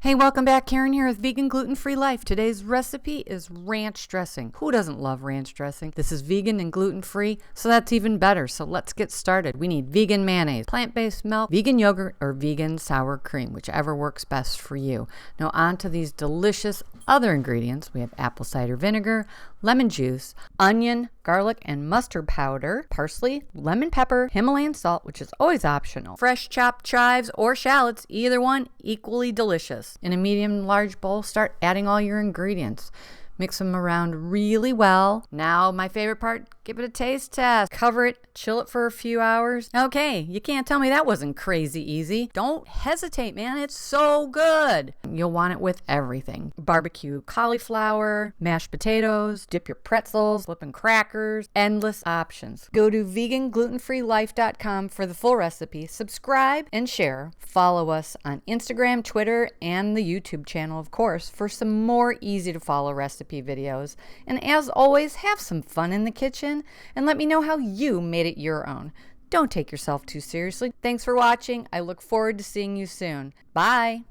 Hey, welcome back. Karen here with Vegan Gluten-Free Life. Today's recipe is ranch dressing. Who doesn't love ranch dressing? This is vegan and gluten-free, so that's even better. So let's get started. We need vegan mayonnaise, plant-based milk, vegan yogurt, or vegan sour cream, whichever works best for you. Now on to these delicious other ingredients. We have apple cider vinegar, lemon juice, onion, garlic, and mustard powder, parsley, lemon pepper, Himalayan salt, which is always optional, fresh chopped chives or shallots, either one equally delicious. In a medium large bowl, start adding all your ingredients. Mix them around really well. Now, my favorite part, give it a taste test. Cover it, chill it for a few hours. Okay, you can't tell me that wasn't crazy easy. Don't hesitate, man. It's so good. You'll want it with everything. Barbecue cauliflower, mashed potatoes, dip your pretzels, flipping crackers, endless options. Go to veganglutenfreelife.com for the full recipe. Subscribe and share. Follow us on Instagram, Twitter, and the YouTube channel, of course, for some more easy to follow recipes. Videos. And as always, have some fun in the kitchen and let me know how you made it your own. Don't take yourself too seriously. Thanks for watching. I look forward to seeing you soon. Bye.